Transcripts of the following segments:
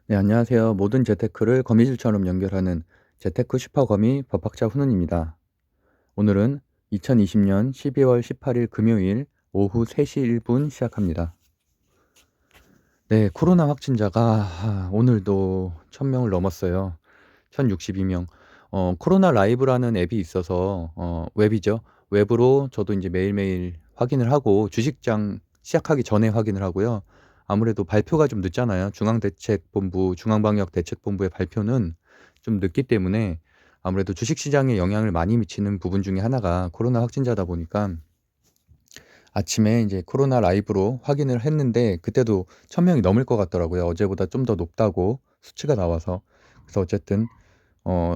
네, 안녕하세요. 모든 재테크를 거미줄처럼 연결하는 재테크 슈퍼거미 법학자 훈훈입니다. 오늘은 2020년 12월 18일 금요일 오후 3시 1분 시작합니다. 네, 코로나 확진자가 오늘도 1000명을 넘었어요. 1062명. 코로나 라이브라는 앱이 있어서 웹이죠. 웹으로 저도 이제 매일매일 확인을 하고 주식장 시작하기 전에 확인을 하고요. 아무래도 발표가 좀 늦잖아요. 중앙방역대책본부의 발표는 좀 늦기 때문에 아무래도 주식시장에 영향을 많이 미치는 부분 중에 하나가 코로나 확진자다 보니까 아침에 이제 코로나 라이브로 확인을 했는데 그때도 1000명이 넘을 것 같더라고요. 어제보다 좀 더 높다고 수치가 나와서. 그래서 어쨌든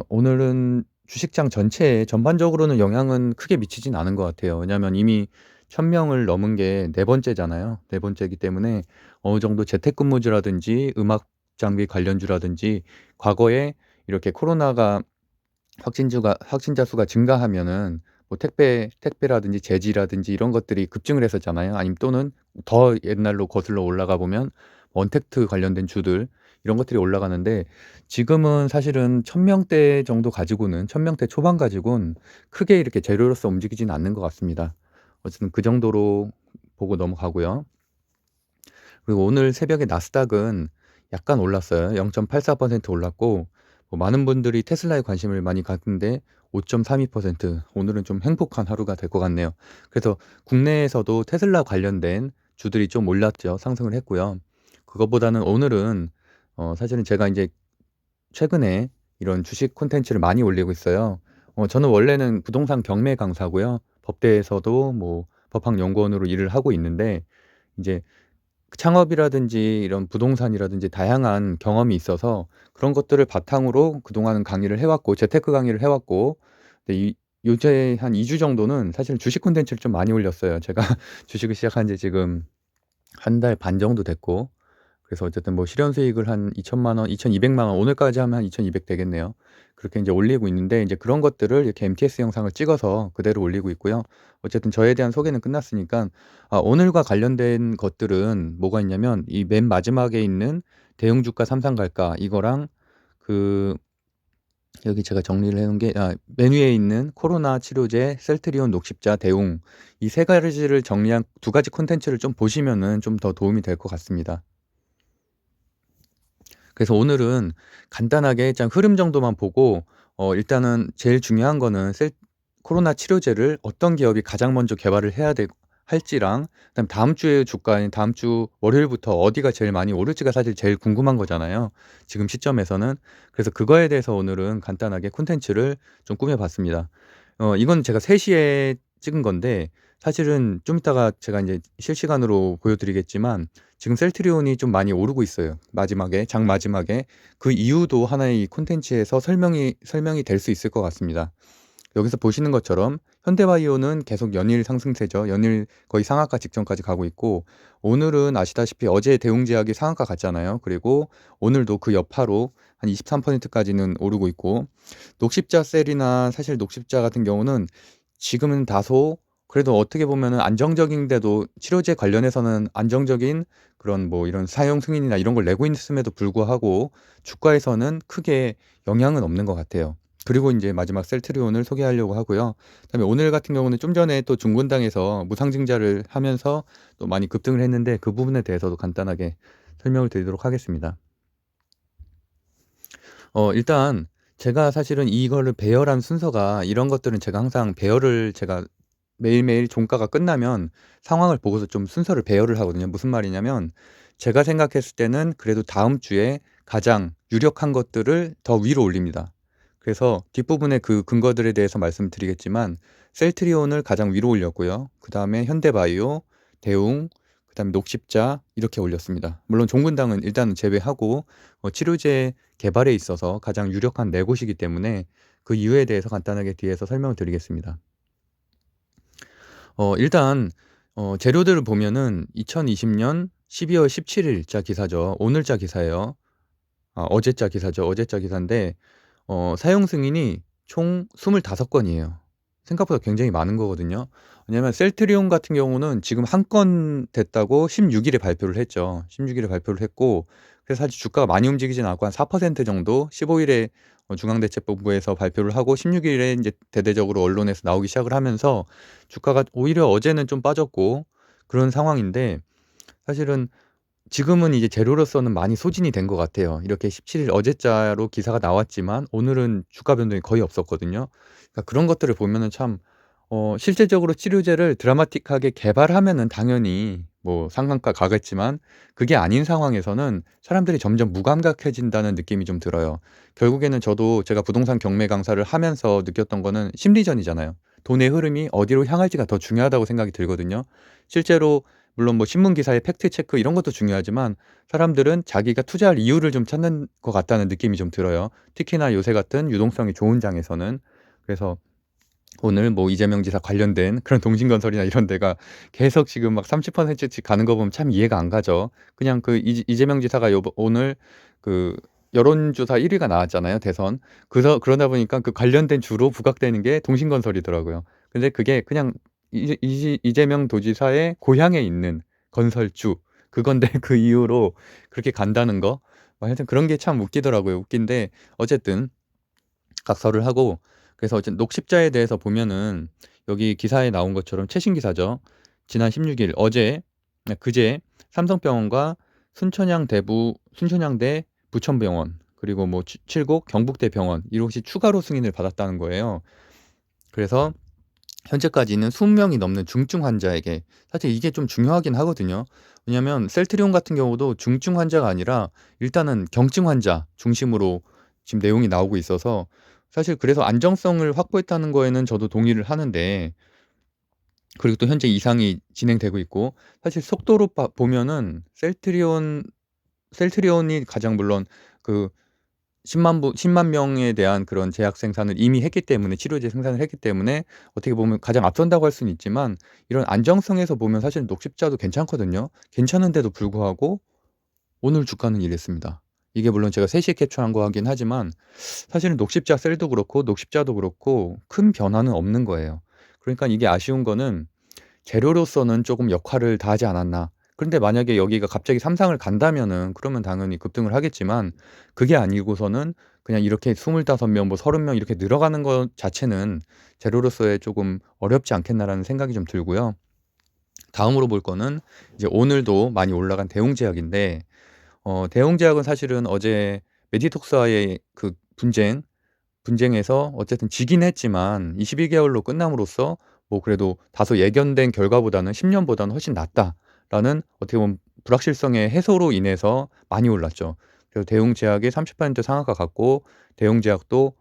오늘은 주식장 전체에 전반적으로는 영향은 크게 미치진 않은 것 같아요. 왜냐하면 이미 1000명을 넘은 게 네 번째잖아요. 네 번째이기 때문에 어느 정도 재택근무주라든지 음악 장비 관련주라든지 과거에 이렇게 코로나가 확진자 수가 증가하면은 뭐 택배라든지 제지라든지 이런 것들이 급증을 했었잖아요. 아니면 또는 더 옛날로 거슬러 올라가 보면 원택트 관련된 주들 이런 것들이 올라가는데 지금은 사실은 1000명대 정도 가지고는 1000명대 초반 가지고는 크게 이렇게 재료로서 움직이지는 않는 것 같습니다. 어쨌든 그 정도로 보고 넘어가고요. 그리고 오늘 새벽에 나스닥은 약간 올랐어요. 0.84% 올랐고 많은 분들이 테슬라에 관심을 많이 갖는데 5.32% 오늘은 좀 행복한 하루가 될 것 같네요. 그래서 국내에서도 테슬라 관련된 주들이 좀 올랐죠. 상승을 했고요. 그것보다는 오늘은 사실은 제가 이제 최근에 이런 주식 콘텐츠를 많이 올리고 있어요. 저는 원래는 부동산 경매 강사고요. 법대에서도 뭐 법학연구원으로 일을 하고 있는데 이제 창업이라든지 이런 부동산이라든지 다양한 경험이 있어서 그런 것들을 바탕으로 그동안은 강의를 해 왔고 재테크 강의를 해 왔고 근데 이 요새 한 2주 정도는 사실 주식 콘텐츠를 좀 많이 올렸어요. 제가 주식을 시작한 지 지금 한 달 반 정도 됐고 그래서 어쨌든 뭐 실현 수익을 한 2천만 원, 2,200만 원 오늘까지 하면 한 2,200 되겠네요. 그렇게 인제 올리고 있는데 인제 그런 것들을 이렇게 MTS 영상을 찍어서 그대로 올리고 있고요. 어쨌든 저에 대한 소개는 끝났으니깐 오늘과 관련된 것들은 뭐가 있냐면 이 맨 마지막에 있는 대형주가 삼상갈가 이거랑 그 여기 제가 정리를 해 놓은 게 맨 위에 있는 코로나 치료제, 셀트리온, 녹십자, 대웅 이 세 가지를 정리한 두 가지 콘텐츠를 좀 보시면은 좀 더 도움이 될 것 같습니다. 그래서 오늘은 간단하게 일단 흐름 정도만 보고 일단은 제일 중요한 거는 코로나 치료제를 어떤 기업이 가장 먼저 개발을 해야 되 할지랑 그다음에 다음 주에 주가인 다음 주 월요일부터 어디가 제일 많이 오를지가 사실 제일 궁금한 거잖아요, 지금 시점에서는. 그래서 그거에 대해서 오늘은 간단하게 콘텐츠를 좀 꾸며 봤습니다. 이건 제가 3 시에 찍은 건데 사실은 좀 이따가 제가 인제 실시간으로 보여 드리겠지만 지금 셀트리온이 좀 많이 오르고 있어요. 마지막에 장 마지막에. 그 이유도 하나의 이 콘텐츠에서 설명이 될 수 있을 것 같습니다. 여기서 보시는 것처럼 현대바이오는 계속 연일 상승세죠. 연일 거의 상한가 직전까지 가고 있고 오늘은 아시다시피 어제 대웅제약이 상한가 갔잖아요. 그리고 오늘도 그 여파로 한 23% 까지는 오르고 있고 녹십자셀이나 사실 녹십자 같은 경우는 지금은 다소 그래도 어떻게 보면은 안정적인데도 치료제 관련해서는 안정적인 그런 뭐 이런 사용 승인이나 이런 걸 내고 있음에도 불구하고 주가에서는 크게 영향은 없는 것 같아요. 그리고 인제 마지막 셀트리온을 소개하려고 하고요. 그다음에 오늘 같은 경우는 좀 전에 또 중군당에서 무상증자를 하면서 또 많이 급등을 했는데 그 부분에 대해서도 간단하게 설명을 드리도록 하겠습니다. 일단 제가 사실은 이거를 배열한 순서가 이런 것들은 제가 항상 배열을 제가 매일매일 종가가 끝나면 상황을 보고서 좀 순서를 배열을 하거든요. 무슨 말이냐면 제가 생각했을 때는 그래도 다음 주에 가장 유력한 것들을 더 위로 올립니다. 그래서 뒷부분에 그 근거들에 대해서 말씀을 드리겠지만 셀트리온을 가장 위로 올렸고요. 그다음에 현대바이오, 대웅, 그다음에 녹십자 이렇게 올렸습니다. 물론 종근당은 일단은 제외하고 치료제 개발에 있어서 가장 유력한 4 곳이기 때문에 그 이유에 대해서 간단하게 뒤에서 설명을 드리겠습니다. 일단 재료들을 보면은 2020년 12월 17일자 기사죠. 오늘자 기사예요. 어제자 기사죠. 어제자 기사인데 사용 승인이 총 25 건이에요. 생각보다 굉장히 많은 거거든요. 왜냐면 셀트리온 같은 경우는 지금 한 건 됐다고 16 일에 발표를 했죠. 16 일에 발표를 했고, 그래서 사실 주가가 많이 움직이진 않고 한 4% 정도 15 일에 중앙대책본부에서 발표를 하고 16 일에 인제 대대적으로 언론에서 나오기 시작을 하면서 주가가 오히려 어제는 좀 빠졌고 그런 상황인데, 사실은 지금은 이제 재료로서는 많이 소진이 된 것 같아요. 이렇게 17일 어제자로 기사가 나왔지만 오늘은 주가 변동이 거의 없었거든요. 그러니까 그런 것들을 보면은 참 실질적으로 치료제를 드라마틱하게 개발하면은 당연히 뭐 상한가 가겠지만, 그게 아닌 상황에서는 사람들이 점점 무감각해진다는 느낌이 좀 들어요. 결국에는 저도 제가 부동산 경매 강사를 하면서 느꼈던 거는 심리전이잖아요. 돈의 흐름이 어디로 향할지가 더 중요하다고 생각이 들거든요. 실제로 물론 뭐 신문 기사의 팩트 체크 이런 것도 중요하지만, 사람들은 자기가 투자할 이유를 좀 찾는 것 같다는 느낌이 좀 들어요. 특히나 요새 같은 유동성이 좋은 장에서는. 그래서 오늘 뭐 이재명 지사 관련된 그런 동신건설이나 이런 데가 계속 지금 막 30%씩 가는 거 보면 참 이해가 안 가죠. 그냥 그 이재명 지사가 요번 오늘 그 여론조사 1 위가 나왔잖아요, 대선. 그러다 보니까 그 관련된 주로 부각되는 게 동신건설이더라고요. 근데 그게 그냥 이재명 도지사의 고향에 있는 건설주, 그건데 그 이후로 그렇게 간다는 거. 뭐 하여튼 그런 게 참 웃기더라고요. 웃긴데 어쨌든 각설을 하고, 그래서 어쨌든 녹십자에 대해서 보면은 여기 기사에 나온 것처럼 최신 기사죠. 지난 16일 어제, 그제 삼성병원과 순천향대 부천병원, 그리고 뭐 칠곡 경북대병원 이곳이 추가로 승인을 받았다는 거예요. 그래서 현재까지는 20 명이 넘는 중증 환자에게, 사실 이게 좀 중요하긴 하거든요. 왜냐면 셀트리온 같은 경우도 중증 환자가 아니라 일단은 경증 환자 중심으로 지금 내용이 나오고 있어서, 사실 그래서 안정성을 확보했다는 거에는 저도 동의를 하는데, 그리고 또 현재 이상이 진행되고 있고, 사실 속도로 보면은 셀트리온이 가장 물론 그 10만 명에 대한 그런 제약 생산을 이미 했기 때문에, 치료제 생산을 했기 때문에 어떻게 보면 가장 앞선다고 할 수는 있지만, 이런 안정성에서 보면 사실 녹십자도 괜찮거든요. 괜찮은데도 불구하고 오늘 주가는 이랬습니다. 이게 물론 제가 3 시에 캡처한 거긴 하지만 사실은 녹십자 셀도 그렇고 녹십자도 그렇고 큰 변화는 없는 거예요. 그러니까 이게 아쉬운 거는 재료로서는 조금 역할을 다하지 않았나. 그런데 만약에 여기가 갑자기 삼상을 간다면은 그러면 당연히 급등을 하겠지만, 그게 아니고서는 그냥 이렇게 25명 뭐 30명 이렇게 늘어가는 것 자체는 재료로서의 조금 어렵지 않겠나라는 생각이 좀 들고요. 다음으로 볼 거는 이제 오늘도 많이 올라간 대웅제약인데, 대웅제약은 사실은 어제 메디톡스와의 그 분쟁에서 어쨌든 지긴 했지만 21 개월로 끝남으로써 뭐 그래도 다소 예견된 결과보다는 10 년보다는 훨씬 낫다라는, 어떻게 보면 불확실성의 해소로 인해서 많이 올랐죠. 그래서 대웅제약이 30% 상한가 갔고, 대웅도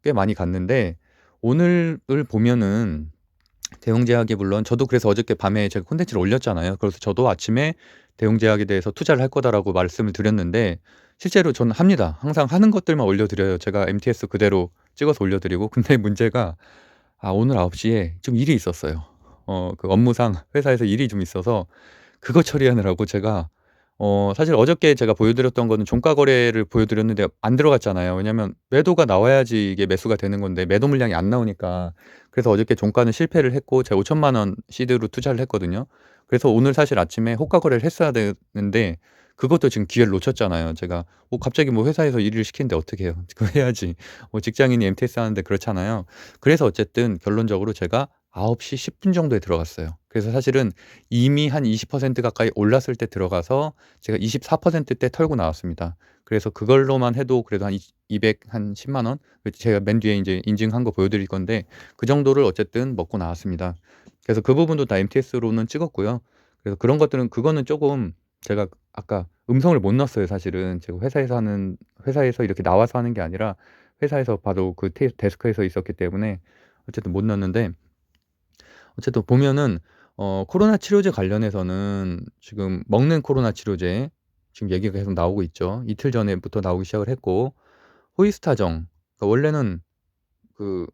꽤 많이 갔는데, 오늘을 보면은 대웅제약이, 물론 저도 그래서 어저께 밤에 제가 콘텐츠를 올렸잖아요. 그래서 저도 아침에 대웅제약에 대해서 투자를 할 거다라고 말씀을 드렸는데, 실제로 저는 합니다. 항상 하는 것들만 올려드려요. 제가 MTS 그대로 찍어서 올려드리고. 근데 문제가 오늘 9 시에 좀 일이 있었어요. 그 업무상 회사에서 일이 좀 있어서 그거 처리하느라고 제가 사실 어저께 제가 보여드렸던 거는 종가 거래를 보여드렸는데 안 들어갔잖아요. 왜냐면 매도가 나와야지 이게 매수가 되는 건데 매도 물량이 안 나오니까. 그래서 어저께 종가는 실패를 했고 제가 5천만 원 시드로 투자를 했거든요. 그래서 오늘 사실 아침에 호가 거래를 했어야 되는데 그것도 지금 기회를 놓쳤잖아요. 제가 갑자기 뭐 회사에서 일을 시키는데 어떻게 해요. 그거 해야지. 직장인이 MTS 하는데 그렇잖아요. 그래서 어쨌든 결론적으로 제가 9 시 10분 정도에 들어갔어요. 그래서 사실은 이미 한 20% 가까이 올랐을 때 들어가서 제가 24%대 털고 나왔습니다. 그래서 그걸로만 해도 그래도 한 200 한 10만 원, 제가 맨 뒤에 인제 인증한 거 보여드릴 건데 그 정도를 어쨌든 먹고 나왔습니다. 그래서 그 부분도 다 MTS로는 찍었고요. 그래서 그런 것들은, 그거는 쪼금 제가 아까 음성을 못 넣었어요 사실은. 제가 회사에서 이렇게 나와서 하는 게 아니라 회사에서 바로 그 데스크에서 있었기 때문에 어쨌든 못 넣었는데, 어쨌든 보면은 코로나 치료제 관련해서는 지금 먹는 코로나 치료제 지금 얘기가 계속 나오고 있죠. 이틀 전에부터 나오기 시작을 했고, 호이스타정, 그러니까 원래는 그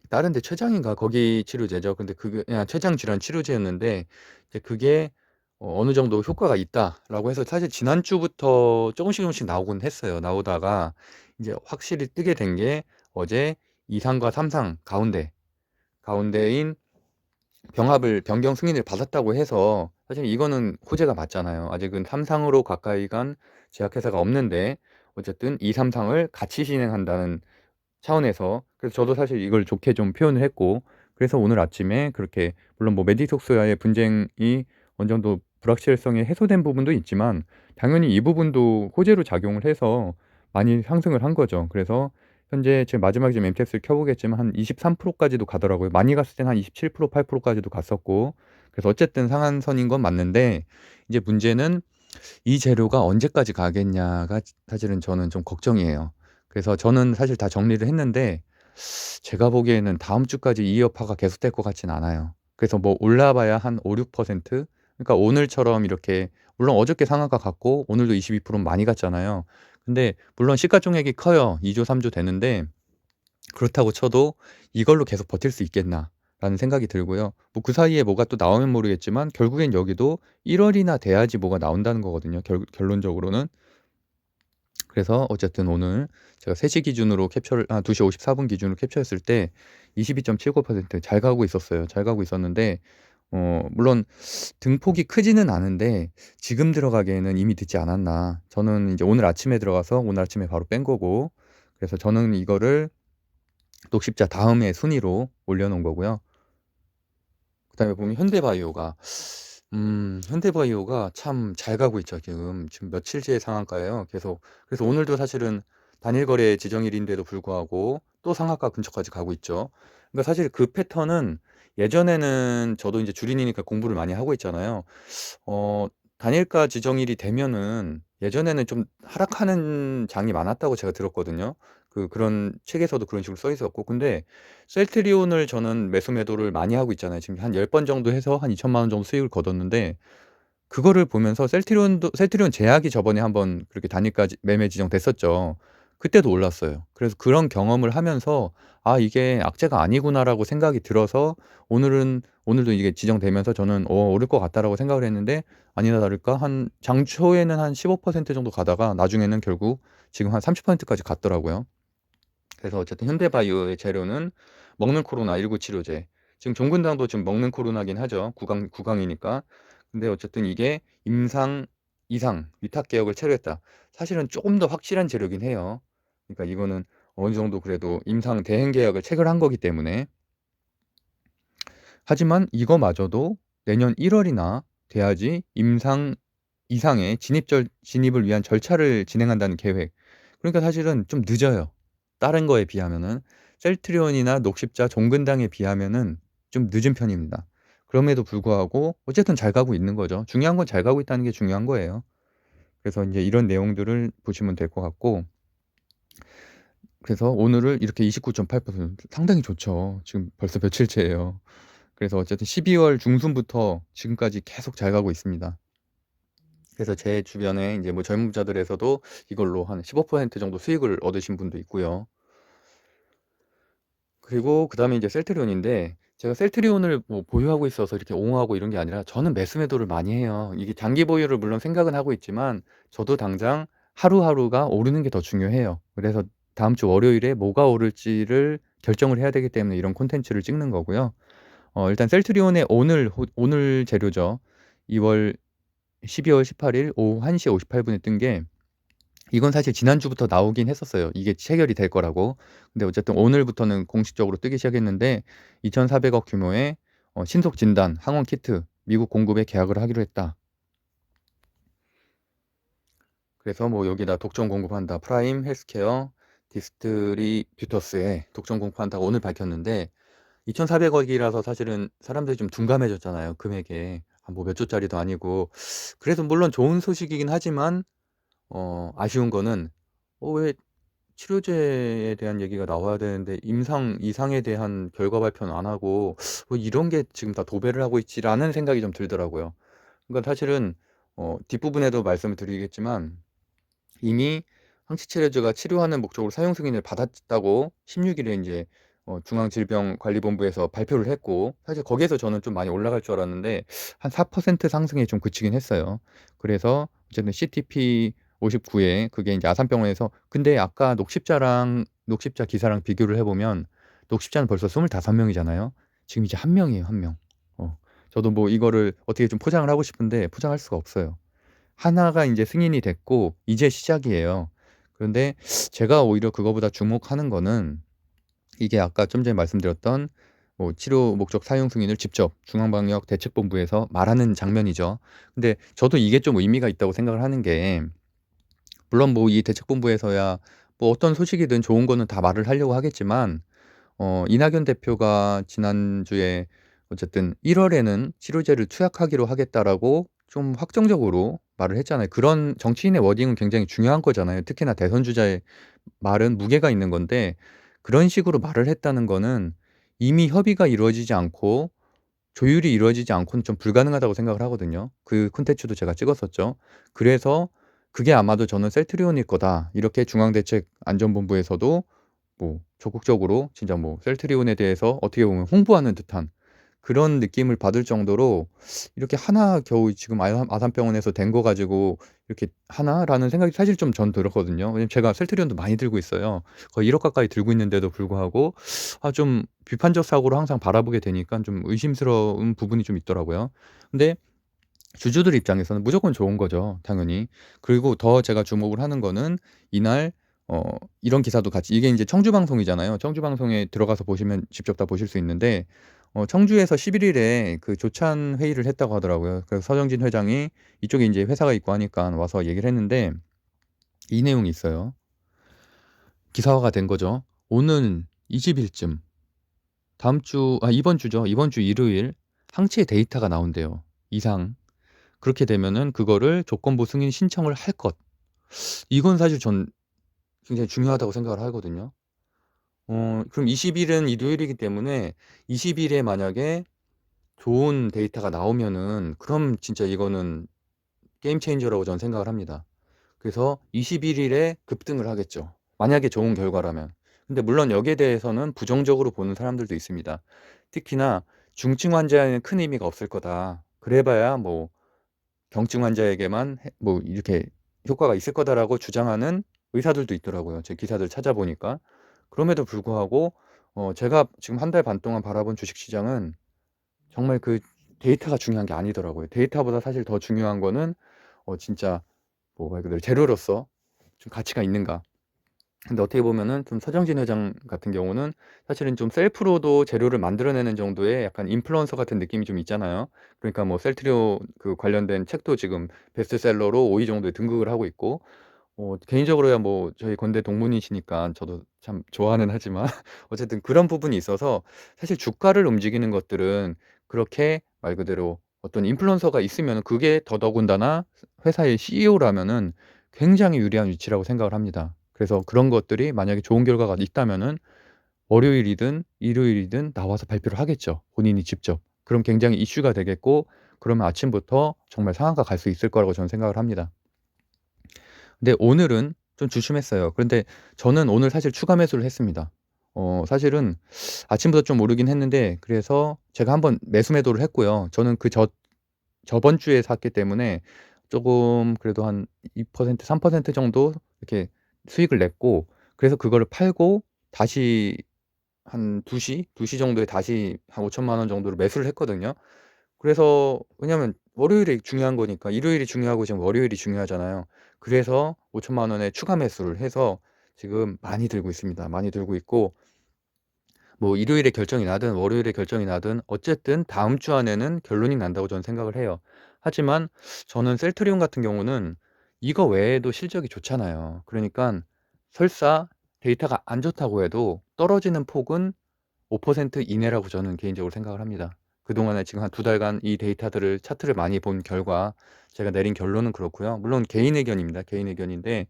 다른 데 췌장인가 거기 치료제죠. 근데 그게 그냥 췌장 질환 치료제였는데, 이제 그게 어느 정도 효과가 있다라고 해서 사실 지난주부터 조금씩 나오곤 했어요. 나오다가 이제 확실히 뜨게 된 게 어제 2상과 3상 가운데인 변경 승인을 받았다고 해서 사실 이거는 호재가 맞잖아요. 아직은 3상으로 가까이 간 제약회사가 없는데 어쨌든 2, 3상을 같이 진행한다는 차원에서, 그래서 저도 사실 이걸 좋게 좀 표현을 했고, 그래서 오늘 아침에 그렇게, 물론 뭐 메디톡스와의 분쟁이 어느 정도 불확실성이 해소된 부분도 있지만 당연히 이 부분도 호재로 작용을 해서 많이 상승을 한 거죠. 그래서 현재 지금 마지막에 지금 MTX를 켜보겠지만 한 23%까지도 가더라고요. 많이 갔을 때는 한 27%, 8%까지도 갔었고, 그래서 어쨌든 상한선인 건 맞는데, 이제 문제는 이 재료가 언제까지 가겠냐가 사실은 저는 좀 걱정이에요. 그래서 저는 사실 다 정리를 했는데 제가 보기에는 다음 주까지 이 여파가 계속될 것 같진 않아요. 그래서 뭐 올라봐야 한 5, 6%? 그러니까 오늘처럼 이렇게, 물론 어저께 상한가 갔고 오늘도 22%는 많이 갔잖아요. 근데 물론 시가총액이 커요. 2조, 3조 되는데 그렇다고 쳐도 이걸로 계속 버틸 수 있겠나라는 생각이 들고요. 뭐 그 사이에 뭐가 또 나오면 모르겠지만 결국엔 여기도 1월이나 돼야지 뭐가 나온다는 거거든요. 결론적으로는. 그래서 어쨌든 오늘 제가 3시 기준으로 캡처를, 2시 54분 기준으로 캡처했을 때 22.79%잘 가고 있었어요. 잘 가고 있었는데 물론 등폭이 크지는 않은데 지금 들어가기에는 이미 늦지 않았나. 저는 이제 오늘 아침에 들어가서 오늘 아침에 바로 뺀 거고, 그래서 저는 이거를 녹십자 다음에 순위로 올려놓은 거고요. 그다음에 보면 현대바이오가 참 잘 가고 있죠. 지금 며칠째 상한가예요. 계속. 그래서 오늘도 사실은 단일 거래 지정일인데도 불구하고 또 상한가 근처까지 가고 있죠. 그러니까 사실 그 패턴은 예전에는, 저도 이제 주린이니까 공부를 많이 하고 있잖아요. 어, 단일가 지정일이 되면은 예전에는 좀 하락하는 장이 많았다고 제가 들었거든요. 그런 책에서도 그런 식으로 써 있었고. 근데 셀트리온을 저는 매수 매도를 많이 하고 있잖아요. 지금 한 10번 정도 해서 한 2천만 원 정도 수익을 거뒀는데, 그거를 보면서 셀트리온 제약이 저번에 한번 그렇게 단일가 매매 지정됐었죠. 그때도 올랐어요. 그래서 그런 경험을 하면서 '아 이게 악재가 아니구나.'라고 생각이 들어서 오늘도 이게 지정되면서 저는 '오를 것 같다.'라고 생각을 했는데, 아니나 다를까 한 장 초에는 한 15% 정도 가다가 나중에는 결국 지금 한 30%까지 갔더라고요. 그래서 어쨌든 현대바이오의 재료는 먹는 코로나19 치료제. 지금 종근당도 지금 먹는 코로나긴 하죠. 구강이니까. 근데 어쨌든 이게 임상, 이상, 위탁 개혁을 체류했다. 사실은 조금 더 확실한 재료긴 해요. 그러니까 이거는 어느 정도 그래도 임상 대행 계약을 체결한 거기 때문에. 하지만 이거마저도 내년 1월이나 돼야지 임상 이상의 진입을 위한 절차를 진행한다는 계획. 그러니까 사실은 좀 늦어요. 다른 거에 비하면은. 셀트리온이나 녹십자, 종근당에 비하면은 좀 늦은 편입니다. 그럼에도 불구하고 어쨌든 잘 가고 있는 거죠. 중요한 건 잘 가고 있다는 게 중요한 거예요. 그래서 인제 이런 내용들을 보시면 될 것 같고, 그래서 오늘을 이렇게 29.8% 상당히 좋죠. 지금 벌써 며칠째예요. 그래서 어쨌든 12월 중순부터 지금까지 계속 잘 가고 있습니다. 그래서 제 주변에 이제 뭐 젊은자들에서도 이걸로 한 15% 정도 수익을 얻으신 분도 있고요. 그리고 그다음에 이제 셀트리온인데, 제가 셀트리온을 뭐 보유하고 있어서 이렇게 옹호하고 이런 게 아니라 저는 매수 매도를 많이 해요. 이게 장기 보유를 물론 생각은 하고 있지만 저도 당장 하루하루가 오르는 게 더 중요해요. 그래서 다음 주 월요일에 뭐가 오를지를 결정을 해야 되기 때문에 이런 콘텐츠를 찍는 거고요. 일단 셀트리온의 오늘 재료죠. 12월 18일 오후 1시 58분에 뜬 게, 이건 사실 지난주부터 나오긴 했었어요. 이게 체결이 될 거라고. 근데 어쨌든 오늘부터는 공식적으로 뜨기 시작했는데, 2,400억 규모의 신속 진단 항원 키트 미국 공급에 계약을 하기로 했다. 그래서 뭐 여기다 독점 공급한다. 프라임 헬스케어 디스트리뷰터스에 독점 공급한다고 오늘 밝혔는데, 2,400억이라서 사실은 사람들이 좀 둔감해졌잖아요, 금액에. 뭐 몇 조짜리도 아니고. 그래서 물론 좋은 소식이긴 하지만 아쉬운 거는 왜 치료제에 대한 얘기가 나와야 되는데 임상 이상에 대한 결과 발표는 안 하고 이런 게 지금 다 도배를 하고 있지라는 생각이 좀 들더라고요. 그러니까 사실은 뒷부분에도 말씀을 드리겠지만, 이미 항치치료제가 치료하는 목적으로 사용 승인을 받았다고 16일에 이제 중앙질병관리본부에서 발표를 했고, 사실 거기에서 저는 좀 많이 올라갈 줄 알았는데 한 4% 상승에 좀 그치긴 했어요. 그래서 어쨌든 CTP 59에 그게 이제 아산병원에서, 근데 아까 녹십자 기사랑 비교를 해보면 녹십자는 벌써 25명이잖아요. 지금 이제 1명이에요, 1명. 저도 뭐 이거를 어떻게 좀 포장을 하고 싶은데 포장할 수가 없어요. 하나가 인제 승인이 됐고 이제 시작이에요. 그런데 제가 오히려 그거보다 주목하는 거는 이게 아까 좀 전에 말씀드렸던 뭐 치료 목적 사용 승인을 직접 중앙방역대책본부에서 말하는 장면이죠. 근데 저도 이게 좀 의미가 있다고 생각을 하는 게, 물론 뭐 이 대책본부에서야 뭐 어떤 소식이든 좋은 거는 다 말을 하려고 하겠지만 이낙연 대표가 지난주에 어쨌든 1 월에는 치료제를 투약하기로 하겠다라고 좀 확정적으로 말을 했잖아요. 그런 정치인의 워딩은 굉장히 중요한 거잖아요. 특히나 대선 주자의 말은 무게가 있는 건데, 그런 식으로 말을 했다는 거는 이미 협의가 이루어지지 않고 조율이 이루어지지 않고는 좀 불가능하다고 생각을 하거든요. 그 콘텐츠도 제가 찍었었죠. 그래서 그게 아마도 저는 '셀트리온일 거다.' 이렇게 중앙대책안전본부에서도 뭐 적극적으로 진짜 뭐 셀트리온에 대해서 어떻게 보면 홍보하는 듯한 그런 느낌을 받을 정도로 이렇게 하나 겨우 지금 아산병원에서 된 거 가지고 이렇게 하나?라는 생각이 사실 좀 전 들었거든요. 왜냐면 제가 셀트리온도 많이 들고 있어요. 거의 1억 가까이 들고 있는데도 불구하고 좀 비판적 사고로 항상 바라보게 되니깐 좀 의심스러운 부분이 좀 있더라고요. 근데 주주들 입장에서는 무조건 좋은 거죠, 당연히. 그리고 더 제가 주목을 하는 거는 이날 이런 기사도 같이, 이게 인제 청주 방송이잖아요. 청주 방송에 들어가서 보시면 직접 다 보실 수 있는데 청주에서 11 일에 그 조찬 회의를 했다고 하더라고요. 그래서 서정진 회장이 이쪽에 인제 회사가 있고 하니까 와서 얘기를 했는데 이 내용이 있어요. 기사화가 된 거죠. 오는 20 일쯤, 이번 주죠. 이번 주 일요일 항체 데이터가 나온대요, 이상. 그렇게 되면은 그거를 조건부 승인 신청을 할 것. 이건 사실 전 굉장히 중요하다고 생각을 하거든요. 그럼 20 일은 일요일이기 때문에 20 일에 만약에 좋은 데이터가 나오면은 그럼 진짜 이거는 게임 체인저라고 저는 생각을 합니다. 그래서 21 일에 급등을 하겠죠, 만약에 좋은 결과라면. 근데 물론 여기에 대해서는 부정적으로 보는 사람들도 있습니다. 특히나 "중증 환자에는 큰 의미가 없을 거다. 그래 봐야 뭐 경증 환자에게만 뭐 이렇게 효과가 있을 거다."라고 주장하는 의사들도 있더라고요, 제 기사들 찾아보니까. 그럼에도 불구하고 제가 지금 1달 반 동안 바라본 주식시장은 정말 그 데이터가 중요한 게 아니더라고요. 데이터보다 사실 더 중요한 거는 진짜 뭐 말 그대로 재료로서 좀 가치가 있는가. 근데 어떻게 보면은 좀 서정진 회장 같은 경우는 사실은 좀 셀프로도 재료를 만들어내는 정도의 약간 인플루언서 같은 느낌이 좀 있잖아요. 그러니까 뭐 셀트리온 그 관련된 책도 지금 베스트셀러로 5위 정도에 등극을 하고 있고, 개인적으로야 뭐 저희 건대 동문이시니까 저도 참 좋아는 하지만 어쨌든 그런 부분이 있어서 사실 주가를 움직이는 것들은 그렇게 말 그대로 어떤 인플루언서가 있으면은 그게 더더군다나 회사의 CEO라면은 굉장히 유리한 위치라고 생각을 합니다. 그래서 그런 것들이 만약에 좋은 결과가 있다면은 월요일이든 일요일이든 나와서 발표를 하겠죠, 본인이 직접. 그럼 굉장히 이슈가 되겠고, 그러면 아침부터 정말 상한가 갈 수 있을 거라고 저는 생각을 합니다. 근데 오늘은 좀 주춤했어요. 그런데 저는 오늘 사실 추가 매수를 했습니다. 사실은 아침부터 좀 오르긴 했는데, 그래서 제가 한번 매수 매도를 했고요. 저는 저번 주에 샀기 때문에 쪼금 그래도 한 2% 3% 정도 이렇게 수익을 냈고, 그래서 그거를 팔고 다시 한 2시 정도에 다시 한 5천만 원 정도로 매수를 했거든요. 그래서 왜냐면 월요일이 중요한 거니까. 일요일이 중요하고 지금 월요일이 중요하잖아요. 그래서 5천만 원에 추가 매수를 해서 지금 많이 들고 있습니다. 많이 들고 있고, 뭐 일요일에 결정이 나든 월요일에 결정이 나든 어쨌든 다음 주 안에는 결론이 난다고 저는 생각을 해요. 하지만 저는 셀트리온 같은 경우는 이거 외에도 실적이 좋잖아요. 그러니깐 설사 데이터가 안 좋다고 해도 떨어지는 폭은 5% 이내라고 저는 개인적으로 생각을 합니다. 그동안에 지금 한 2달간 이 데이터들을 차트를 많이 본 결과 제가 내린 결론은 그렇고요. 물론 개인 의견입니다. 개인 의견인데,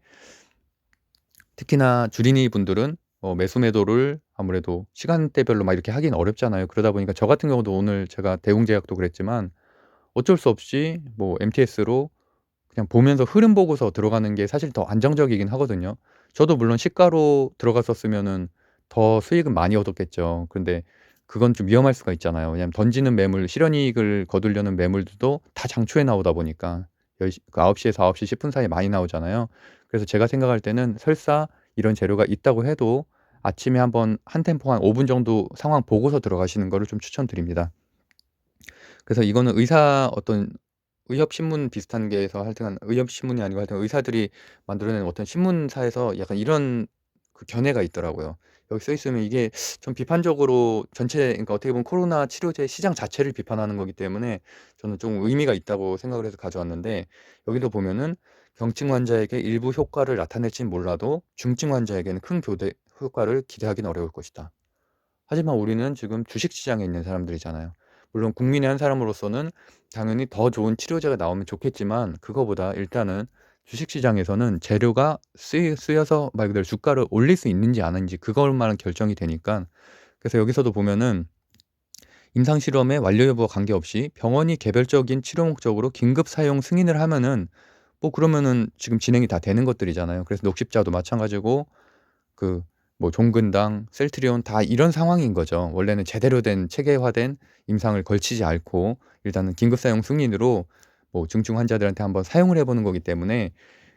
특히나 주린이 분들은 매수 매도를 아무래도 시간대별로 막 이렇게 하기는 어렵잖아요. 그러다 보니까 저 같은 경우도 오늘 제가 대웅제약도 그랬지만 어쩔 수 없이 뭐 MTS로 그냥 보면서 흐름 보고서 들어가는 게 사실 더 안정적이긴 하거든요. 저도 물론 시가로 들어갔었으면은 더 수익은 많이 얻었겠죠. 근데 그건 좀 위험할 수가 있잖아요. 왜냐하면 던지는 매물, 실현이익을 거두려는 매물들도 다 장초에 나오다 보니까 9 시에서 9시 10분 사이에 많이 나오잖아요. 그래서 제가 생각할 때는 설사 이런 재료가 있다고 해도 아침에 한번 한 템포 한 5분 정도 상황 보고서 들어가시는 거를 좀 추천드립니다. 그래서 이거는 어떤 의협신문 비슷한 게에서 하여튼간 의협신문이 아니고 하여튼 의사들이 만들어낸 어떤 신문사에서 약간 이런 그 견해가 있더라고요. 여기 써 있으면 이게 좀 비판적으로 그러니까 어떻게 보면 코로나 치료제 시장 자체를 비판하는 거기 때문에 저는 좀 의미가 있다고 생각을 해서 가져왔는데, 여기도 보면은 "경증 환자에게 일부 효과를 나타낼진 몰라도 중증 환자에게는 큰 교대 효과를 기대하기는 어려울 것이다." 하지만 우리는 지금 주식시장에 있는 사람들이잖아요. 물론 국민의 한 사람으로서는 당연히 더 좋은 치료제가 나오면 좋겠지만, 그거보다 일단은 주식시장에서는 재료가 쓰여서 말 그대로 주가를 올릴 수 있는지 아닌지 그것만 결정이 되니까. 그래서 여기서도 보면은 임상 실험의 완료 여부와 관계없이 병원이 개별적인 치료 목적으로 긴급 사용 승인을 하면은 뭐 그러면은 지금 진행이 다 되는 것들이잖아요. 그래서 녹십자도 마찬가지고 그 뭐 종근당, 셀트리온 다 이런 상황인 거죠. 원래는 제대로 된 체계화된 임상을 걸치지 않고 일단은 긴급 사용 승인으로 뭐 중증 환자들한테 한번 사용을 해 보는 거기 때문에,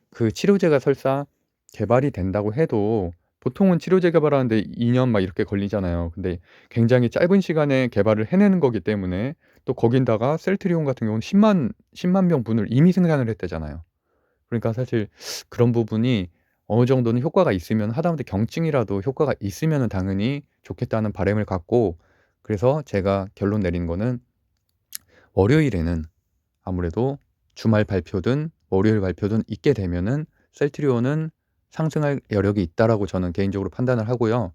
그 치료제가 설사 개발이 된다고 해도 보통은 치료제 개발하는데 2년 막 이렇게 걸리잖아요. 근데 굉장히 짧은 시간에 개발을 해내는 거기 때문에, 또 거긴다가 셀트리온 같은 경우는 10만 명분을 이미 생산을 했대잖아요. 그러니까 사실 그런 부분이 어느 정도는 효과가 있으면, 하다못해 경증이라도 효과가 있으면은 당연히 좋겠다는 바람을 갖고, 그래서 제가 결론 내린 거는 월요일에는 아무래도 주말 발표든 월요일 발표든 있게 되면은 셀트리온은 상승할 여력이 있다라고 저는 개인적으로 판단을 하고요.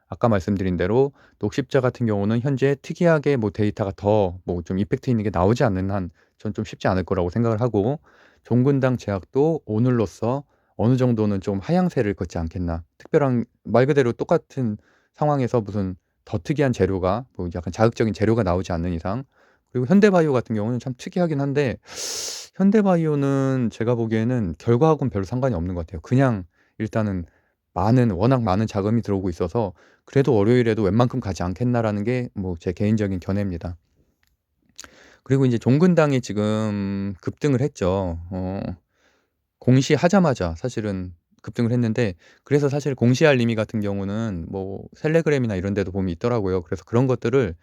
아까 말씀드린 대로 녹십자 같은 경우는 현재 특이하게 뭐 데이터가 더 뭐 좀 이펙트 있는 게 나오지 않는 한 전 좀 쉽지 않을 거라고 생각을 하고, 종근당 제약도 오늘로써 어느 정도는 좀 하향세를 걷지 않겠나. 특별한 말 그대로 똑같은 상황에서 무슨 더 특이한 재료가 뭐 약간 자극적인 재료가 나오지 않는 이상. 그리고 현대바이오 같은 경우는 참 특이하긴 한데, 현대바이오는 제가 보기에는 결과하고는 별로 상관이 없는 것 같아요. 그냥 일단은 워낙 많은 자금이 들어오고 있어서 그래도 '월요일에도 웬만큼 가지 않겠나.'라는 게 뭐 제 개인적인 견해입니다. 그리고 인제 종근당이 지금 급등을 했죠. 공시하자마자 사실은 급등을 했는데, 그래서 사실 공시 알림이 같은 경우는 뭐 텔레그램이나 이런 데도 보면 있더라고요. 그래서 그런 것들을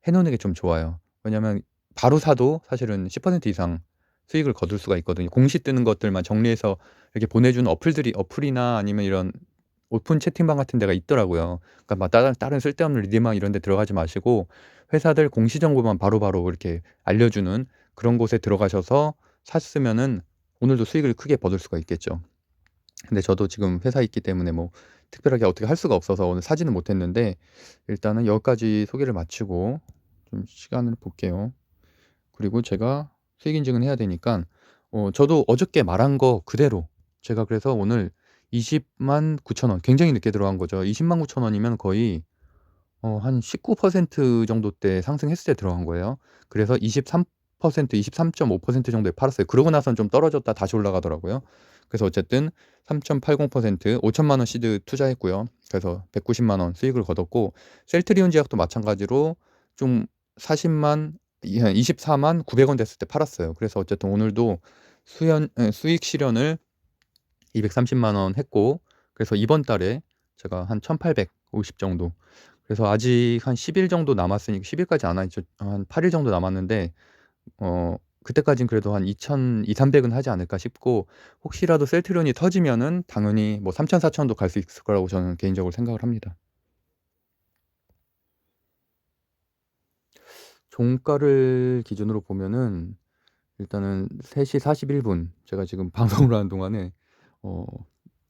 해 놓는 게 좀 좋아요. 왜냐면 바로 사도 사실은 10% 이상 수익을 거둘 수가 있거든요. 공시 뜨는 것들만 정리해서 이렇게 보내주는 어플이나 아니면 이런 오픈 채팅방 같은 데가 있더라고요. 그러니까 막 다른 쓸데없는 리디망 이런 데 들어가지 마시고 회사들 공시 정보만 바로바로 이렇게 알려주는 그런 곳에 들어가셔서 샀으면은 오늘도 수익을 크게 거둘 수가 있겠죠. 근데 저도 지금 회사에 있기 때문에 뭐 특별하게 어떻게 할 수가 없어서 오늘 사지는 못했는데, 일단은 여기까지 소개를 마치고 좀 시간을 볼게요. 그리고 제가 수익 인증은 해야 되니까 저도 어저께 말한 거 그대로 제가 그래서 오늘 209,000원, 굉장히 늦게 들어간 거죠. 209,000원이면 거의 한 19% 정도대 상승했을 때 들어간 거예요. 그래서 23.5% 정도에 팔았어요. 그러고 나서는 좀 떨어졌다 다시 올라가더라고요. 그래서 어쨌든 3.80% 5천만 원 시드 투자했고요. 그래서 190만 원 수익을 거뒀고, 셀트리온 제약도 마찬가지로 좀 40만 한 24만 900원 됐을 때 팔았어요. 그래서 어쨌든 오늘도 수익 실현을 230만 원 했고, 그래서 이번 달에 제가 한 1,850 정도, 그래서 아직 한 10일 정도 남았으니까, 10 일까지 안 하죠. 한 8일 정도 남았는데 그때까진 그래도 한 2,200-300은 하지 않을까 싶고, 혹시라도 셀트리온이 터지면은 당연히 뭐 3,000-4,000도 갈 수 있을 거라고 저는 개인적으로 생각을 합니다. 종가를 기준으로 보면은 일단은 3시 41분 제가 지금 방송을 하는 동안에 어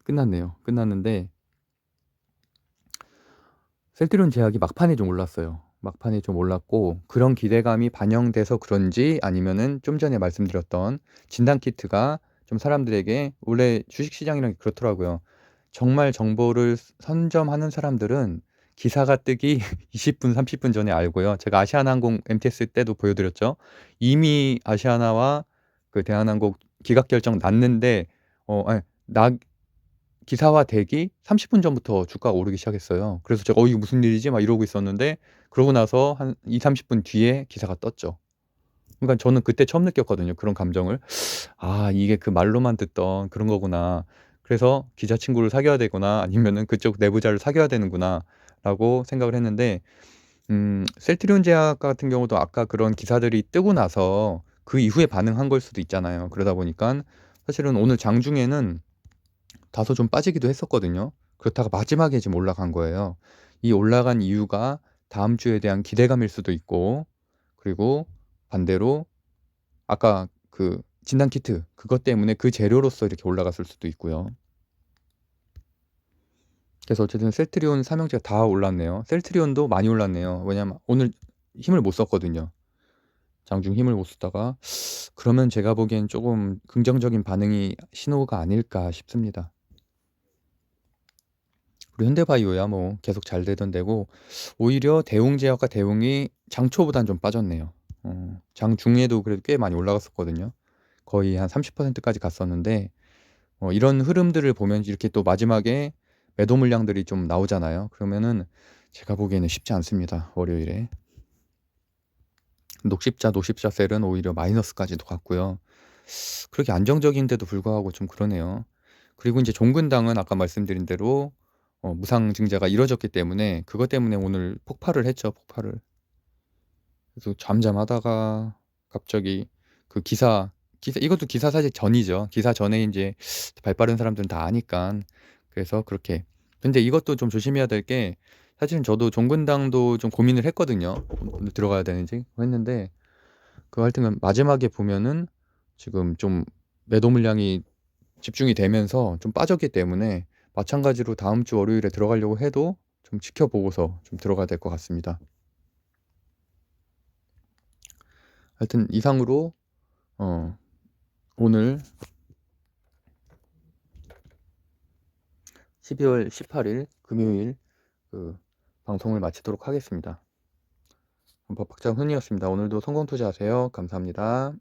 끝났네요. 끝났는데 셀트리온 제약이 막판에 좀 올랐어요. 막판에 좀 올랐고, 그런 기대감이 반영돼서 그런지 아니면은 좀 전에 말씀드렸던 진단 키트가 좀 사람들에게, 원래 주식 시장이란 게 그렇더라고요. 정말 정보를 선점하는 사람들은 기사가 뜨기 20 분, 30분 전에 알고요. 제가 아시아나항공 MTS 때도 보여 드렸죠. 이미 아시아나와 그 대한항공 기각 결정 났는데 아니 나 기사화되기 30분 전부터 주가가 오르기 시작했어요. 그래서 제가 이게 무슨 일이지?' 막 이러고 있었는데, 그러고 나서 한 2-30분 뒤에 기사가 떴죠. 그러니까 저는 그때 처음 느꼈거든요, 그런 감정을. '아 이게 그 말로만 듣던 그런 거구나.' 그래서 기자 친구를 사귀어야 되거나 아니면은 그쪽 내부자를 사귀어야 되는구나라고 생각을 했는데 셀트리온 제약 같은 경우도 아까 그런 기사들이 뜨고 나서 그 이후에 반응한 걸 수도 있잖아요. 그러다 보니까 사실은 오늘 장중에는 다소 좀 빠지기도 했었거든요. 그렇다가 마지막에 지금 올라간 거예요. 이 올라간 이유가 다음 주에 대한 기대감일 수도 있고, 그리고 반대로 아까 그 진단 키트 그것 때문에 그 재료로서 이렇게 올라갔을 수도 있고요. 그래서 어쨌든 셀트리온 삼형제가 다 올랐네요. 셀트리온도 많이 올랐네요. 왜냐면 오늘 힘을 못 썼거든요. 장중 힘을 못 쓰다가 그러면 제가 보기엔 조금 긍정적인 반응이 신호가 아닐까 싶습니다. 우리 현대바이오야 뭐 계속 잘 되던 데고, 오히려 대웅제약과 대웅이 장초보단 좀 빠졌네요. 장중에도 그래도 꽤 많이 올라갔었거든요. 거의 한 30%까지 갔었는데, 이런 흐름들을 보면 이렇게 또 마지막에 매도 물량들이 좀 나오잖아요. 그러면은 제가 보기에는 쉽지 않습니다. 월요일에 녹십자 셀은 오히려 마이너스까지도 갔고요. 그렇게 안정적인데도 불구하고 좀 그러네요. 그리고 이제 종근당은 아까 말씀드린 대로 무상 증자가 이뤄졌기 때문에 그것 때문에 오늘 폭발을 했죠, 폭발을. 그래서 잠잠하다가 갑자기 그 기사 이것도 기사 사실 전이죠. 기사 전에 이제 발 빠른 사람들은 다 아니까. 그래서 그렇게. 근데 이것도 좀 조심해야 될 게, 사실은 저도 종근당도 좀 고민을 했거든요. 오늘 들어가야 되는지 했는데, 그 하여튼 마지막에 보면은 지금 좀 매도 물량이 집중이 되면서 좀 빠졌기 때문에 마찬가지로 다음 주 월요일에 들어가려고 해도 좀 지켜보고서 좀 들어가야 될 것 같습니다. 하여튼 이상으로 어, 오늘 12월 18일 금요일 그 방송을 마치도록 하겠습니다. 법학장 훈이었습니다. 오늘도 성공 투자하세요. 감사합니다.